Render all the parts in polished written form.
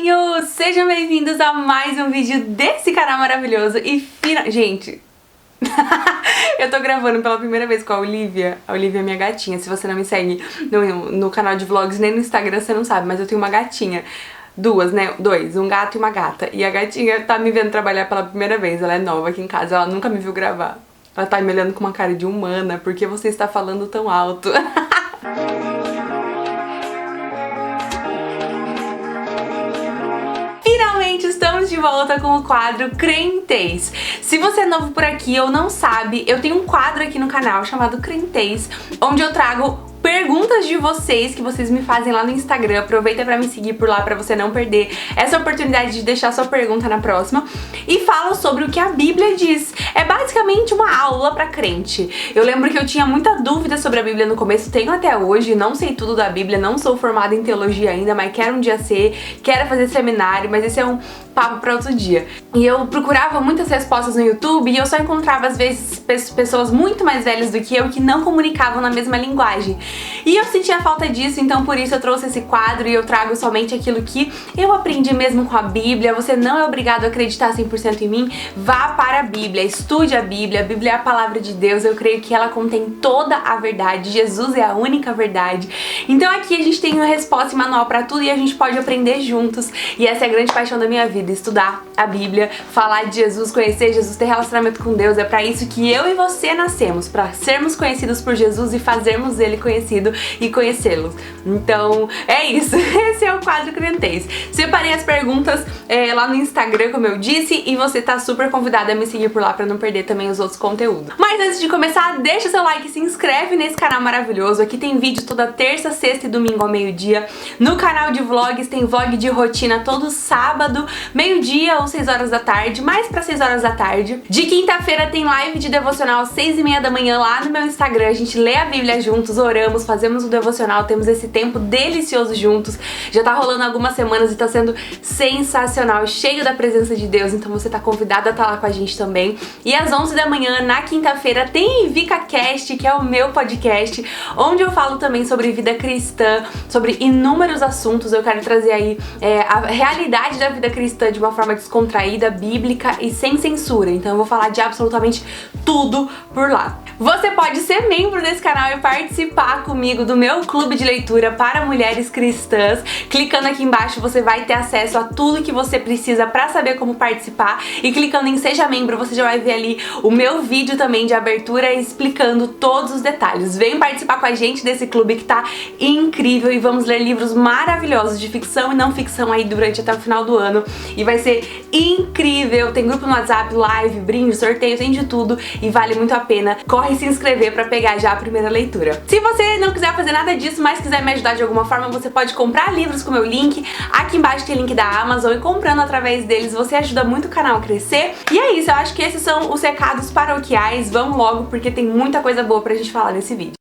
gatinhos! Sejam bem-vindos a mais um vídeo desse canal maravilhoso e Gente, eu tô gravando pela primeira vez com a Olivia. A Olivia é minha gatinha. Se você não me segue no canal de vlogs nem no Instagram, você não sabe, mas eu tenho uma gatinha. Duas, né? Dois, um gato e uma gata. E a gatinha tá me vendo trabalhar pela primeira vez. Ela é nova aqui em casa, ela nunca me viu gravar. Ela tá me olhando com uma cara de humana. Por que você está falando tão alto? Finalmente estamos de volta com o quadro Crentez. Se você é novo por aqui ou não sabe, eu tenho um quadro aqui no canal chamado Crentez, onde eu trago perguntas de vocês que vocês me fazem lá no Instagram. Aproveita pra me seguir por lá pra você não perder essa oportunidade de deixar sua pergunta na próxima. E falo sobre o que a Bíblia diz. É basicamente uma aula pra crente. Eu lembro que eu tinha muita dúvida sobre a Bíblia no começo, tenho até hoje, não sei tudo da Bíblia, não sou formada em teologia ainda, mas quero um dia ser, quero fazer seminário, mas esse é um papo pra outro dia. E eu procurava muitas respostas no YouTube e eu só encontrava às vezes pessoas muito mais velhas do que eu que não comunicavam na mesma linguagem. E eu sentia falta disso, então por isso eu trouxe esse quadro e eu trago somente aquilo que eu aprendi mesmo com a Bíblia. Você não é obrigado a acreditar 100% em mim, vá para a Bíblia, estude a Bíblia é a palavra de Deus, eu creio que ela contém toda a verdade, Jesus é a única verdade. Então aqui a gente tem uma resposta e manual para tudo e a gente pode aprender juntos. E essa é a grande paixão da minha vida, estudar a Bíblia, falar de Jesus, conhecer Jesus, ter relacionamento com Deus. É para isso que eu e você nascemos, para sermos conhecidos por Jesus e fazermos ele conhecido e conhecê-los. Então é isso, esse é o quadro Crentez. Separei as perguntas lá no Instagram, como eu disse, e você tá super convidada a me seguir por lá para não perder também os outros conteúdos. Mas antes de começar, deixa seu like e se inscreve nesse canal maravilhoso. Aqui tem vídeo toda terça, sexta e domingo ao meio-dia. No canal de vlogs tem vlog de rotina todo sábado, meio-dia ou 6 horas da tarde, mais pra 6 horas da tarde. De quinta-feira tem live de devocional às 6h30 da manhã lá no meu Instagram. A gente lê a Bíblia juntos, oramos, fazemos o devocional, temos esse tempo delicioso juntos. Já tá rolando algumas semanas e tá sendo sensacional, cheio da presença de Deus, então você tá convidado a estar lá com a gente também. E às 11 da manhã, na quinta-feira, tem VicaCast, que é o meu podcast, onde eu falo também sobre vida cristã, sobre inúmeros assuntos. Eu quero trazer aí a realidade da vida cristã de uma forma descontraída, bíblica e sem censura. Então eu vou falar de absolutamente tudo por lá. Você pode ser membro desse canal e participar comigo do meu clube de leitura para mulheres cristãs. Clicando aqui embaixo você vai ter acesso a tudo que você precisa para saber como participar. E clicando em Seja Membro você já vai ver ali o meu vídeo também de abertura explicando todos os detalhes. Vem participar com a gente desse clube que tá incrível e vamos ler livros maravilhosos de ficção e não ficção aí durante até o final do ano. E vai ser incrível. Tem grupo no WhatsApp, live, brinde, sorteio, tem de tudo e vale muito a pena. Corre se inscrever pra pegar já a primeira leitura. Se você não quiser fazer nada disso, mas quiser me ajudar de alguma forma, você pode comprar livros com o meu link. Aqui embaixo tem link da Amazon e comprando através deles você ajuda muito o canal a crescer. E é isso, eu acho que esses são os recados paroquiais. Vamos logo porque tem muita coisa boa pra gente falar nesse vídeo.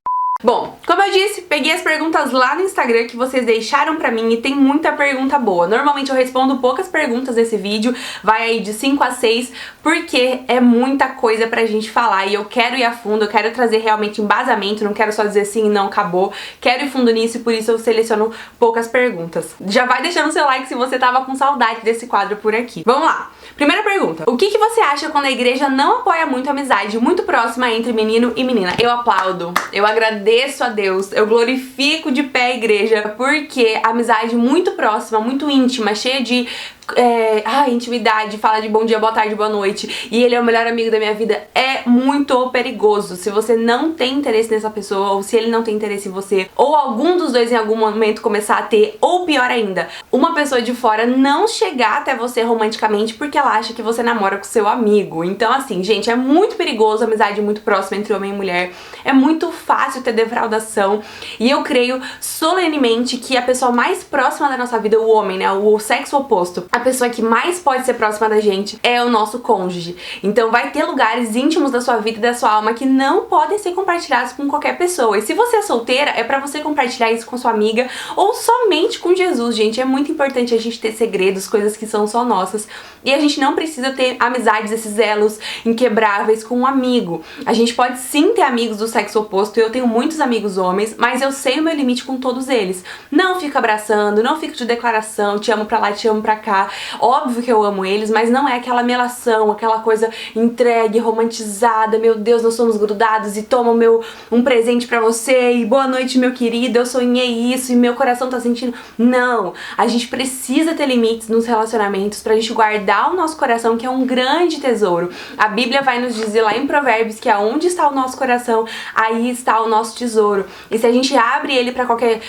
Bom, como eu disse, peguei as perguntas lá no Instagram que vocês deixaram pra mim e tem muita pergunta boa. Normalmente eu respondo poucas perguntas nesse vídeo, vai aí de 5 a 6, porque é muita coisa pra gente falar e eu quero ir a fundo, eu quero trazer realmente embasamento, não quero só dizer sim e não, acabou. Quero ir fundo nisso e por isso eu seleciono poucas perguntas. Já vai deixando seu like se você tava com saudade desse quadro por aqui. Vamos lá! Primeira pergunta. O que você acha quando a igreja não apoia muito a amizade muito próxima entre menino e menina? Eu aplaudo, eu agradeço a Deus, eu glorifico de pé a igreja, porque a amizade muito próxima, muito íntima, cheia de intimidade, fala de bom dia, boa tarde, boa noite, e ele é o melhor amigo da minha vida, é muito perigoso. Se você não tem interesse nessa pessoa, ou se ele não tem interesse em você, ou algum dos dois em algum momento começar a ter, ou pior ainda, uma pessoa de fora não chegar até você romanticamente porque ela acha que você namora com seu amigo. Então assim, gente, é muito perigoso a amizade muito próxima entre homem e mulher, é muito fácil ter defraudação, e eu creio solenemente que a pessoa mais próxima da nossa vida, o homem, né, o sexo oposto, a a pessoa que mais pode ser próxima da gente é o nosso cônjuge. Então vai ter lugares íntimos da sua vida e da sua alma que não podem ser compartilhados com qualquer pessoa. E se você é solteira, é pra você compartilhar isso com sua amiga ou somente com Jesus, gente. É muito importante a gente ter segredos, coisas que são só nossas. E a gente não precisa ter amizades, esses elos inquebráveis com um amigo. A gente pode sim ter amigos do sexo oposto. Eu tenho muitos amigos homens, mas eu sei o meu limite com todos eles. Não fico abraçando, não fico de declaração, te amo pra lá, te amo pra cá. Óbvio que eu amo eles, mas não é aquela melação, aquela coisa entregue, romantizada. Meu Deus, nós somos grudados e toma um presente pra você e boa noite, meu querido, eu sonhei isso e meu coração tá sentindo. Não, a gente precisa ter limites nos relacionamentos pra gente guardar o nosso coração, que é um grande tesouro. A Bíblia vai nos dizer lá em Provérbios que aonde está o nosso coração, aí está o nosso tesouro. E se a gente abre ele pra qualquer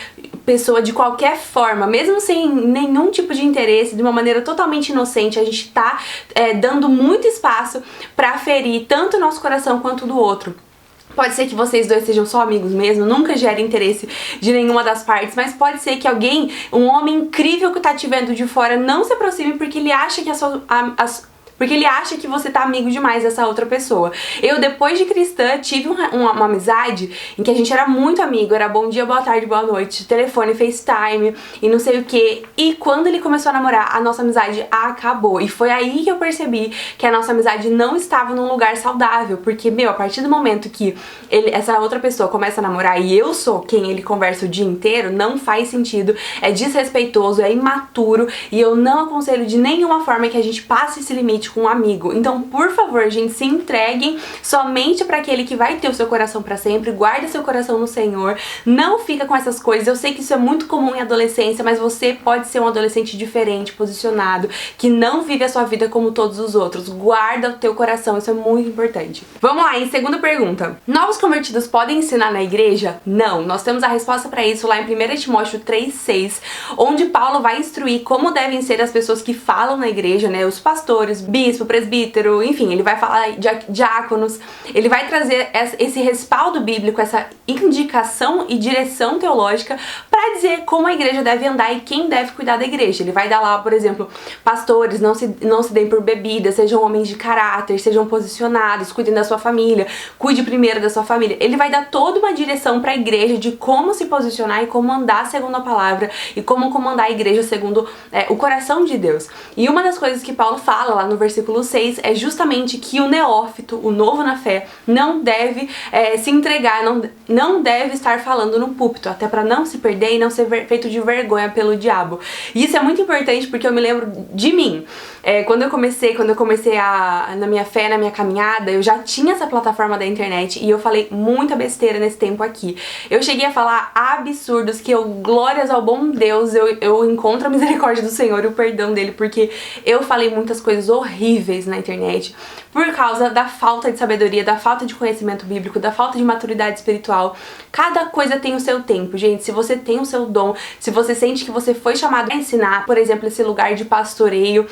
pessoa de qualquer forma, mesmo sem nenhum tipo de interesse, de uma maneira totalmente inocente, a gente tá dando muito espaço pra ferir tanto o nosso coração quanto o do outro. Pode ser que vocês dois sejam só amigos mesmo, nunca gere interesse de nenhuma das partes, mas pode ser que alguém, um homem incrível que tá te vendo de fora, não se aproxime porque ele acha que porque ele acha que você tá amigo demais dessa outra pessoa. Eu, depois de cristã, tive uma amizade em que a gente era muito amigo, era bom dia, boa tarde, boa noite, telefone, FaceTime e não sei o que. E quando ele começou a namorar, a nossa amizade acabou. E foi aí que eu percebi que a nossa amizade não estava num lugar saudável, porque, a partir do momento que essa outra pessoa começa a namorar e eu sou quem ele conversa o dia inteiro, não faz sentido, é desrespeitoso, é imaturo e eu não aconselho de nenhuma forma que a gente passe esse limite com um amigo. Então, por favor, gente, se entreguem somente para aquele que vai ter o seu coração para sempre. Guarda seu coração no Senhor. Não fica com essas coisas. Eu sei que isso é muito comum em adolescência, mas você pode ser um adolescente diferente, posicionado, que não vive a sua vida como todos os outros. Guarda o teu coração, isso é muito importante. Vamos lá, em segunda pergunta. Novos convertidos podem ensinar na igreja? Não. Nós temos a resposta para isso lá em 1 Timóteo 3:6, onde Paulo vai instruir como devem ser as pessoas que falam na igreja, né? Os pastores, bispo, presbítero, enfim, ele vai falar de diáconos, ele vai trazer esse respaldo bíblico, essa indicação e direção teológica para dizer como a igreja deve andar e quem deve cuidar da igreja. Ele vai dar lá, por exemplo, pastores, não se deem por bebida, sejam homens de caráter, sejam posicionados, cuidem da sua família, cuide primeiro da sua família. Ele vai dar toda uma direção para a igreja de como se posicionar e como andar segundo a palavra e como comandar a igreja segundo o coração de Deus. E uma das coisas que Paulo fala lá no versículo 6 é justamente que o neófito, o novo na fé, não deve se entregar, não deve estar falando no púlpito, até para não se perder e não ser feito de vergonha pelo diabo. E isso é muito importante porque eu me lembro de mim. Quando eu comecei na minha fé, na minha caminhada, eu já tinha essa plataforma da internet e eu falei muita besteira nesse tempo aqui. Eu cheguei a falar absurdos que glórias ao bom Deus, eu encontro a misericórdia do Senhor e o perdão dele, porque eu falei muitas coisas horríveis na internet por causa da falta de sabedoria, da falta de conhecimento bíblico, da falta de maturidade espiritual. Cada coisa tem o seu tempo, gente. Se você tem o seu dom, se você sente que você foi chamado a ensinar, por exemplo, esse lugar de pastoreio,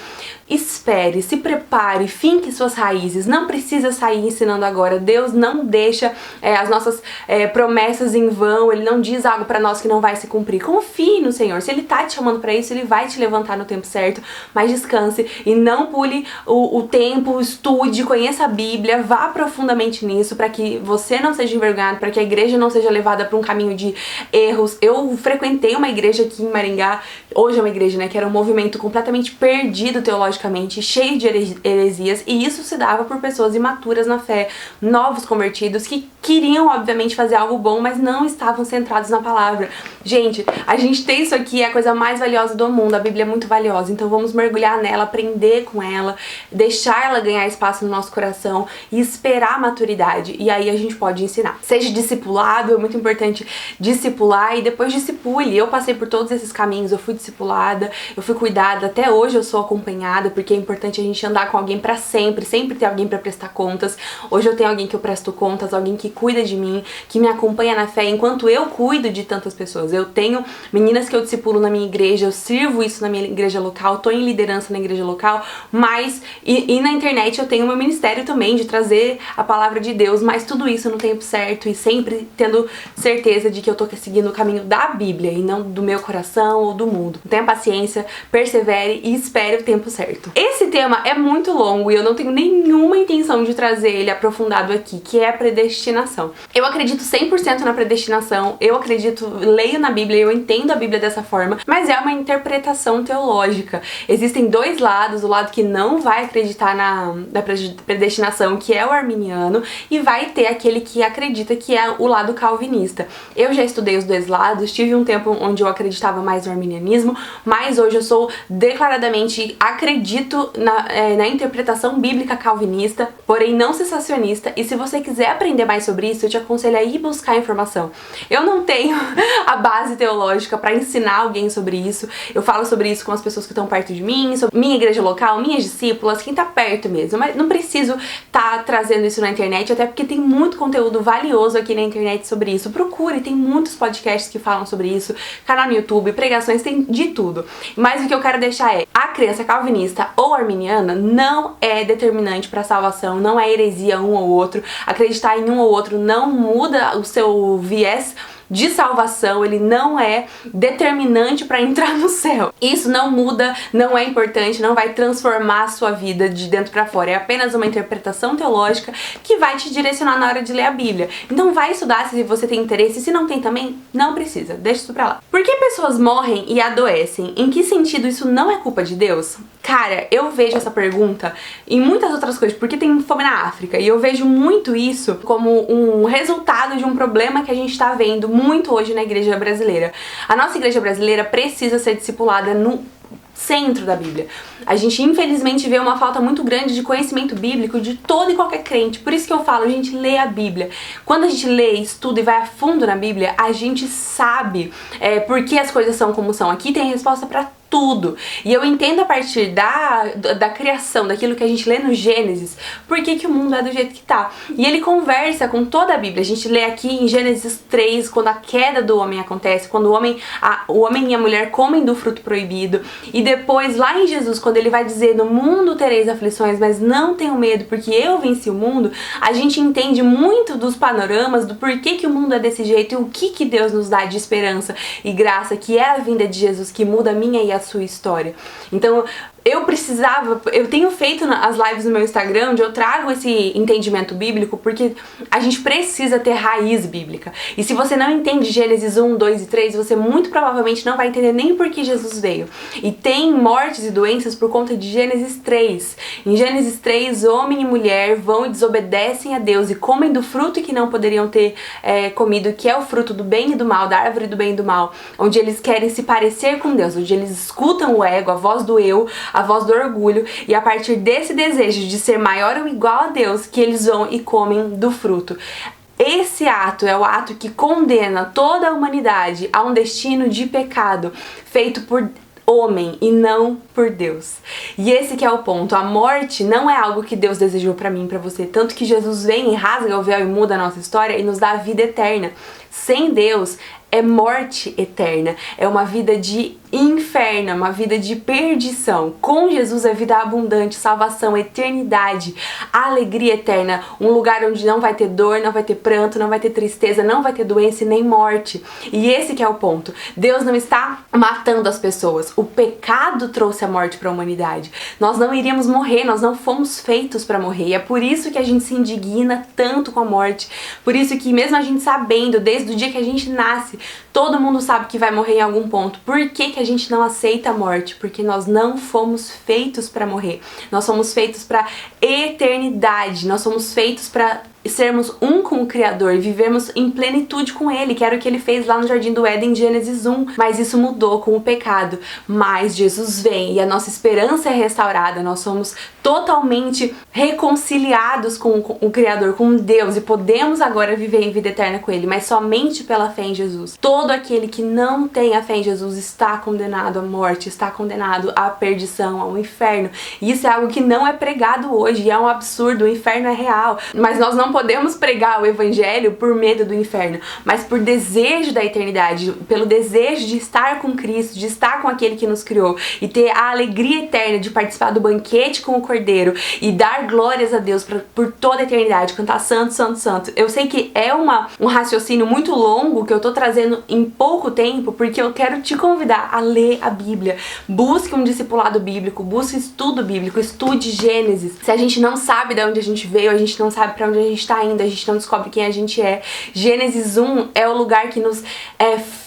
espere, se prepare, finque suas raízes. Não precisa sair ensinando agora. Deus não deixa as nossas promessas em vão. Ele não diz algo pra nós que não vai se cumprir. Confie no Senhor. Se Ele tá te chamando pra isso, Ele vai te levantar no tempo certo. Mas descanse e não pule o tempo, estude, conheça a Bíblia, vá profundamente nisso pra que você não seja envergonhado, pra que a igreja não seja levada pra um caminho de erros. Eu frequentei uma igreja aqui em Maringá, hoje é uma igreja, né, que era um movimento completamente perdido teologicamente, cheio de heresias, e isso se dava por pessoas imaturas na fé, novos convertidos, que queriam, obviamente, fazer algo bom, mas não estavam centrados na palavra. Gente, a gente tem isso aqui, é a coisa mais valiosa do mundo, a Bíblia é muito valiosa, então vamos mergulhar nela, aprender com ela, deixar ela ganhar espaço no nosso coração e esperar a maturidade, e aí a gente pode ensinar. Seja discipulado, é muito importante discipular e depois discipule. Eu passei por todos esses caminhos, eu fui discipulada, eu fui cuidada, até hoje eu sou acompanhada, porque é importante a gente andar com alguém pra sempre ter alguém pra prestar contas. Hoje eu tenho alguém que eu presto contas, alguém que cuida de mim, que me acompanha na fé, enquanto eu cuido de tantas pessoas. Eu tenho meninas que eu discipulo na minha igreja, eu sirvo isso na minha igreja local, tô em liderança na igreja local, mas e na internet eu tenho meu ministério também de trazer a palavra de Deus, mas tudo isso no tempo certo e sempre tendo certeza de que eu tô seguindo o caminho da Bíblia e não do meu coração ou do mundo. Tenha paciência, persevere e espere o tempo certo. Esse tema é muito longo e eu não tenho nenhuma intenção de trazer ele aprofundado aqui, que é a predestinação. Eu acredito 100% na predestinação, eu acredito, leio na Bíblia, eu entendo a Bíblia dessa forma, mas é uma interpretação teológica. Existem dois lados, o lado que não vai acreditar na predestinação, que é o arminiano, e vai ter aquele que acredita, que é o lado calvinista. Eu já estudei os dois lados, tive um tempo onde eu acreditava mais no arminianismo, mas hoje eu sou declaradamente, acredito na interpretação bíblica calvinista, porém não sensacionista, e se você quiser aprender mais sobre isso, eu te aconselho a ir buscar informação. Eu não tenho a base teológica para ensinar alguém sobre isso, eu falo sobre isso com as pessoas que estão perto de mim, sobre minha igreja local, minhas discípulas, quem tá perto mesmo, mas não preciso tá trazendo isso na internet, até porque tem muito conteúdo valioso aqui na internet sobre isso. Procure, tem muitos podcasts que falam sobre isso, canal no YouTube, pregações, tem de tudo. Mas o que eu quero deixar é, a crença calvinista ou arminiana não é determinante para salvação, não é heresia um ou outro. Acreditar em um ou outro não muda o seu viés de salvação, ele não é determinante para entrar no céu. Isso não muda, não é importante, não vai transformar a sua vida de dentro para fora. É apenas uma interpretação teológica que vai te direcionar na hora de ler a Bíblia. Então vai estudar se você tem interesse, se não tem também, não precisa, deixa isso pra lá. Por que pessoas morrem e adoecem? Em que sentido isso não é culpa de Deus? Cara, eu vejo essa pergunta em muitas outras coisas, porque tem fome na África, e eu vejo muito isso como um resultado de um problema que a gente tá vendo muito hoje na igreja brasileira. A nossa igreja brasileira precisa ser discipulada no centro da Bíblia. A gente infelizmente vê uma falta muito grande de conhecimento bíblico de todo e qualquer crente. Por isso que eu falo, a gente lê a Bíblia. Quando a gente lê, estuda e vai a fundo na Bíblia, a gente sabe por que as coisas são como são. Aqui tem resposta pra tudo. E eu entendo a partir da criação, daquilo que a gente lê no Gênesis, por que o mundo é do jeito que tá. E ele conversa com toda a Bíblia. A gente lê aqui em Gênesis 3, quando a queda do homem acontece, quando o homem e a mulher comem do fruto proibido. E depois, lá em Jesus, quando ele vai dizer, no mundo tereis aflições, mas não tenham medo, porque eu venci o mundo, a gente entende muito dos panoramas, do porquê que o mundo é desse jeito e o que Deus nos dá de esperança e graça, que é a vinda de Jesus, que muda a minha e a sua história. Então, eu tenho feito as lives no meu Instagram, onde eu trago esse entendimento bíblico, porque a gente precisa ter raiz bíblica. E se você não entende Gênesis 1, 2 e 3, você muito provavelmente não vai entender nem por que Jesus veio. E tem mortes e doenças por conta de Gênesis 3. Em Gênesis 3, homem e mulher vão e desobedecem a Deus e comem do fruto que não poderiam ter comido, que é o fruto do bem e do mal, da árvore do bem e do mal, onde eles querem se parecer com Deus, onde eles escutam o ego, a voz do eu, a voz do orgulho, e a partir desse desejo de ser maior ou igual a Deus, que eles vão e comem do fruto. Esse ato é o ato que condena toda a humanidade a um destino de pecado, feito por homem e não por Deus. E esse que é o ponto. A morte não é algo que Deus desejou pra mim e pra você, tanto que Jesus vem e rasga o véu e muda a nossa história e nos dá a vida eterna. Sem Deus é morte eterna, é uma vida de inferno, uma vida de perdição. Com Jesus é vida abundante, salvação, eternidade, alegria eterna, um lugar onde não vai ter dor, não vai ter pranto, não vai ter tristeza, não vai ter doença e nem morte. E esse que é o ponto. Deus não está matando as pessoas. O pecado trouxe a morte para a humanidade. Nós não iríamos morrer, nós não fomos feitos para morrer. E é por isso que a gente se indigna tanto com a morte. Por isso que mesmo a gente sabendo, desde o dia que a gente nasce, todo mundo sabe que vai morrer em algum ponto. Por que a gente não aceita a morte? Porque nós não fomos feitos para morrer. Nós somos feitos para eternidade. Nós somos feitos para sermos um com o Criador e vivermos em plenitude com Ele, que era o que Ele fez lá no Jardim do Éden, Gênesis 1. Mas isso mudou com o pecado. Mas Jesus vem e a nossa esperança é restaurada. Nós somos totalmente reconciliados com o Criador, com Deus, e podemos agora viver em vida eterna com Ele, mas somente pela fé em Jesus. Todo aquele que não tem a fé em Jesus está condenado à morte, está condenado à perdição, ao inferno. E isso é algo que não é pregado hoje, e é um absurdo. O inferno é real, mas nós não podemos pregar o evangelho por medo do inferno, mas por desejo da eternidade, pelo desejo de estar com Cristo, de estar com aquele que nos criou e ter a alegria eterna de participar do banquete com o Cordeiro e dar glórias a Deus por toda a eternidade, cantar santo, santo, santo. Eu sei que é um raciocínio muito longo que eu tô trazendo em pouco tempo, porque eu quero te convidar a ler a Bíblia. Busque um discipulado bíblico, busque estudo bíblico, estude Gênesis. Se a gente não sabe de onde a gente veio, a gente não sabe pra onde a gente tá indo, a gente não descobre quem a gente é. Gênesis 1 é o lugar que nos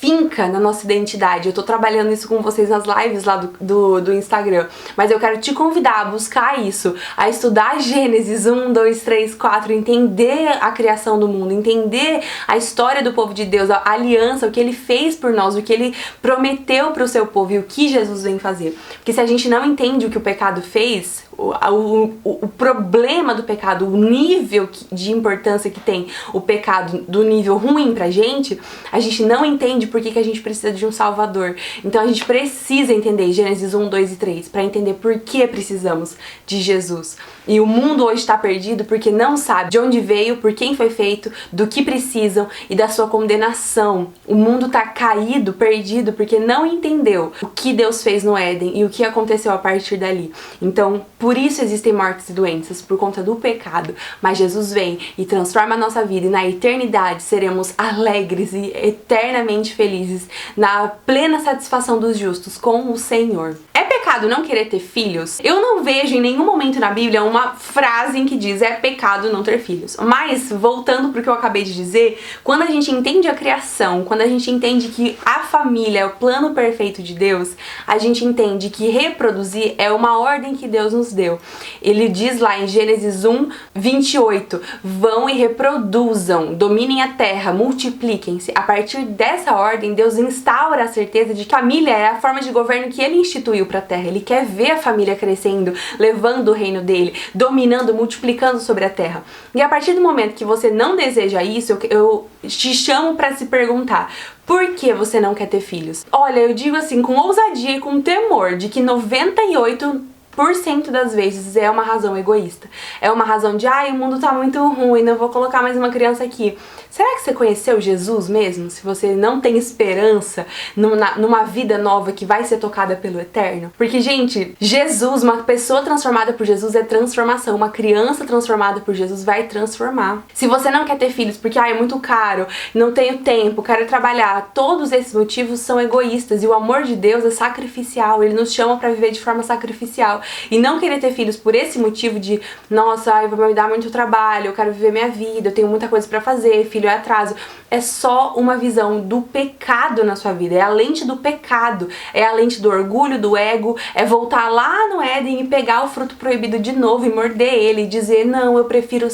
finca na nossa identidade. Eu tô trabalhando isso com vocês nas lives lá do Instagram, mas eu quero te convidar a buscar isso, a estudar Gênesis 1, 2, 3, 4, entender a criação do mundo, entender a história do povo de Deus, a aliança, o que ele fez por nós, o que ele prometeu pro seu povo e o que Jesus vem fazer. Porque se a gente não entende o que o pecado fez, o problema do pecado, o nível de importância que tem o pecado do nível ruim pra gente, a gente não entende por que a gente precisa de um Salvador. Então a gente precisa entender Gênesis 1, 2 e 3 pra entender por que precisamos de Jesus. E o mundo hoje está perdido porque não sabe de onde veio, por quem foi feito, do que precisam e da sua condenação. O mundo tá caído, perdido, porque não entendeu o que Deus fez no Éden e o que aconteceu a partir dali. Então, por isso existem mortes e doenças, por conta do pecado. Mas Jesus vem e transforma a nossa vida e na eternidade seremos alegres e eternamente felizes, na plena satisfação dos justos com o Senhor. É pecado não querer ter filhos? Eu não vejo em nenhum momento na Bíblia uma frase em que diz é pecado não ter filhos. Mas, voltando pro que eu acabei de dizer, quando a gente entende a criação, quando a gente entende que a família é o plano perfeito de Deus, a gente entende que reproduzir é uma ordem que Deus nos deu. Ele diz lá em Gênesis 1, 28, vão e reproduzam, dominem a terra, multipliquem-se. A partir dessa ordem, Deus instaura a certeza de que a família é a forma de governo que ele instituiu para a terra. Ele quer ver a família crescendo, levando o reino dele, dominando, multiplicando sobre a terra. E a partir do momento que você não deseja isso, eu te chamo para se perguntar: por que você não quer ter filhos? Olha, eu digo assim com ousadia e com temor de que 98% das vezes é uma razão egoísta. É uma razão de, o mundo tá muito ruim, não vou colocar mais uma criança aqui. Será que você conheceu Jesus mesmo? Se você não tem esperança numa vida nova que vai ser tocada pelo Eterno? Porque, gente, Jesus, uma pessoa transformada por Jesus é transformação. Uma criança transformada por Jesus vai transformar. Se você não quer ter filhos porque, é muito caro, não tenho tempo, quero trabalhar, todos esses motivos são egoístas. E o amor de Deus é sacrificial. Ele nos chama pra viver de forma sacrificial. E não querer ter filhos por esse motivo de, nossa, vai me dar muito trabalho, eu quero viver minha vida, eu tenho muita coisa pra fazer, filho é atraso, é só uma visão do pecado na sua vida, é a lente do pecado, é a lente do orgulho, do ego, é voltar lá no Éden e pegar o fruto proibido de novo e morder ele e dizer, não, eu prefiro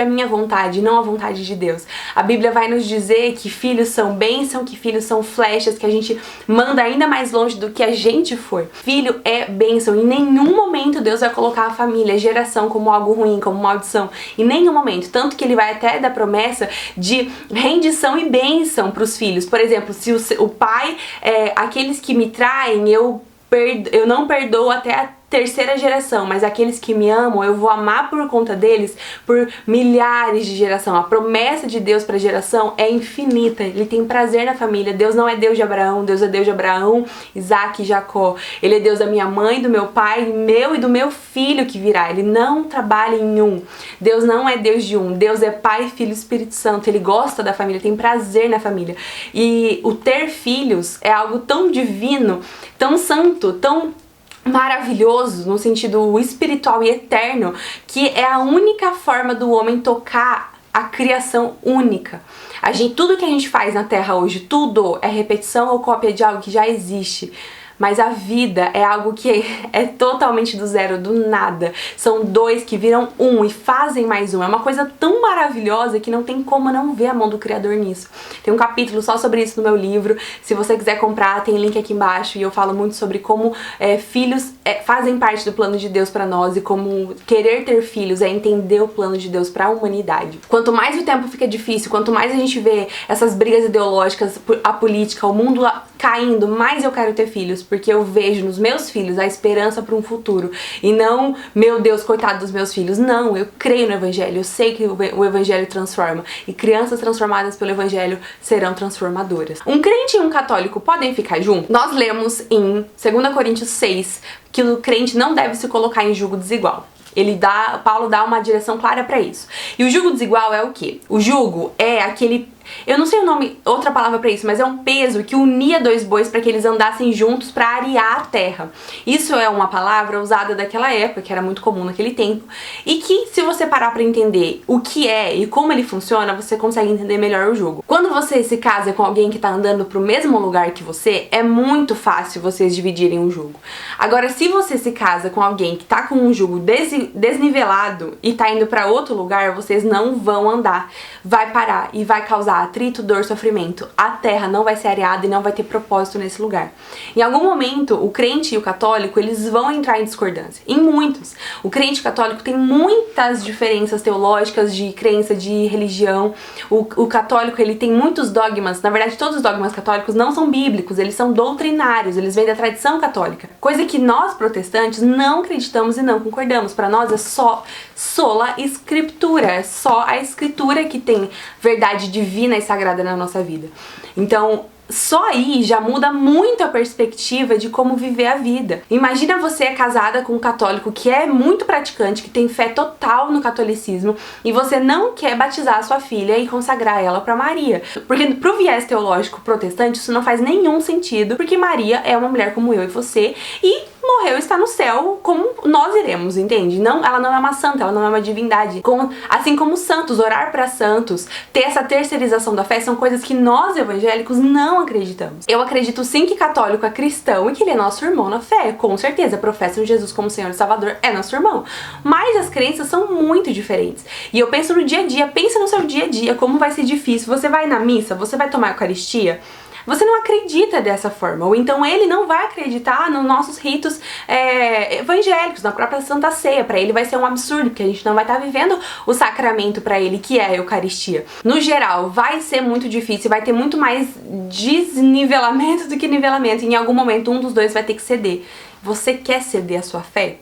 a minha vontade, não a vontade de Deus. A Bíblia vai nos dizer que filhos são bênção, que filhos são flechas, que a gente manda ainda mais longe do que a gente foi. Filho é bênção, em nenhum momento Deus vai colocar a família, a geração como algo ruim, como maldição, em nenhum momento, tanto que ele vai até dar promessa de rendição e bênção para os filhos. Por exemplo, se o pai, aqueles que me traem, eu não perdoo até a terceira geração, mas aqueles que me amam, eu vou amar por conta deles por milhares de geração. A promessa de Deus para geração é infinita. Ele tem prazer na família. Deus não é Deus de Abraão, Deus é Deus de Abraão, Isaac e Jacó. Ele é Deus da minha mãe, do meu pai, meu e do meu filho que virá. Ele não trabalha em um. Deus não é Deus de um. Deus é Pai, Filho e Espírito Santo. Ele gosta da família, tem prazer na família. E o ter filhos é algo tão divino, tão santo, tão maravilhoso no sentido espiritual e eterno, que é a única forma do homem tocar a criação única. Tudo que a gente faz na Terra hoje, tudo é repetição ou cópia de algo que já existe. Mas a vida é algo que é totalmente do zero, do nada. São dois que viram um e fazem mais um. É uma coisa tão maravilhosa que não tem como não ver a mão do Criador nisso. Tem um capítulo só sobre isso no meu livro. Se você quiser comprar, tem link aqui embaixo. E eu falo muito sobre como filhos fazem parte do plano de Deus pra nós. E como querer ter filhos é entender o plano de Deus pra humanidade. Quanto mais o tempo fica difícil, quanto mais a gente vê essas brigas ideológicas, a política, o mundo caindo, mais eu quero ter filhos. porque eu vejo nos meus filhos a esperança para um futuro e não, meu Deus, coitado dos meus filhos. Não, eu creio no evangelho, eu sei que o evangelho transforma e crianças transformadas pelo evangelho serão transformadoras. Um crente e um católico podem ficar juntos? Nós lemos em 2 Coríntios 6 que o crente não deve se colocar em julgo desigual. Paulo dá uma direção clara para isso. E o jugo desigual é o quê? O jugo é aquele, eu não sei o nome, outra palavra para isso, mas é um peso que unia dois bois para que eles andassem juntos para arear a terra. Isso é uma palavra usada daquela época, que era muito comum naquele tempo, e que, se você parar para entender o que é e como ele funciona, você consegue entender melhor o jugo. Quando você se casa com alguém que tá andando pro mesmo lugar que você, é muito fácil vocês dividirem o jugo. Agora, se você se casa com alguém que tá com um jugo desnivelado e tá indo para outro lugar, vocês não vão andar. Vai parar e vai causar atrito, dor, sofrimento. A terra não vai ser areada e não vai ter propósito nesse lugar. Em algum momento, o crente e o católico, eles vão entrar em discordância. Em muitos. O crente católico tem muitas diferenças teológicas, de crença, de religião. O católico, ele tem muitos dogmas. Na verdade, todos os dogmas católicos não são bíblicos, eles são doutrinários, eles vêm da tradição católica. Coisa que nós, protestantes, não acreditamos e não concordamos. Para nós é só sola escritura, é só a escritura que tem verdade divina e sagrada na nossa vida. Então, só aí já muda muito a perspectiva de como viver a vida. Imagina você casada com um católico que é muito praticante, que tem fé total no catolicismo, e você não quer batizar a sua filha e consagrar ela para Maria. Porque pro viés teológico protestante isso não faz nenhum sentido, porque Maria é uma mulher como eu e você, e morreu e está no céu como nós iremos, entende? Não, ela não é uma santa, ela não é uma divindade. Assim como santos, orar para santos, ter essa terceirização da fé, são coisas que nós evangélicos não acreditamos. Eu acredito sim que católico é cristão e que ele é nosso irmão na fé, com certeza, professam Jesus como Senhor e Salvador, é nosso irmão. Mas as crenças são muito diferentes. E eu penso no dia a dia, pensa no seu dia a dia, como vai ser difícil. Você vai na missa, você vai tomar a Eucaristia, você não acredita dessa forma, ou então ele não vai acreditar nos nossos ritos evangélicos, na própria Santa Ceia. Para ele vai ser um absurdo, porque a gente não vai estar vivendo o sacramento para ele, que é a Eucaristia. No geral, vai ser muito difícil, vai ter muito mais desnivelamento do que nivelamento. Em algum momento, um dos dois vai ter que ceder. Você quer ceder a sua fé?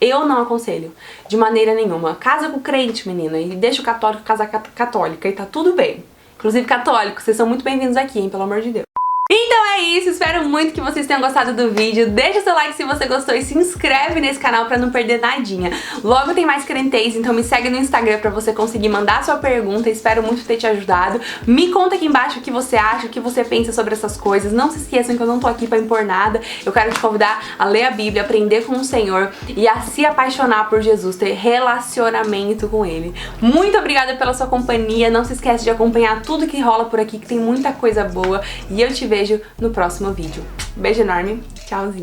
Eu não aconselho, de maneira nenhuma. Casa com o crente, menina, e deixa o católico casar com a católica, e tá tudo bem. Inclusive, católicos, vocês são muito bem-vindos aqui, hein? Pelo amor de Deus. Então é isso, espero muito que vocês tenham gostado do vídeo. Deixa seu like se você gostou e se inscreve nesse canal pra não perder nadinha. Logo tem mais crentez, então me segue no Instagram pra você conseguir mandar sua pergunta. Espero muito ter te ajudado. Me conta aqui embaixo o que você acha, o que você pensa sobre essas coisas. Não se esqueçam que eu não tô aqui pra impor nada. Eu quero te convidar a ler a Bíblia, aprender com o Senhor e a se apaixonar por Jesus, ter relacionamento com Ele. Muito obrigada pela sua companhia. Não se esquece de acompanhar tudo que rola por aqui, que tem muita coisa boa. E eu te vejo no próximo vídeo. Beijo enorme, tchauzinho.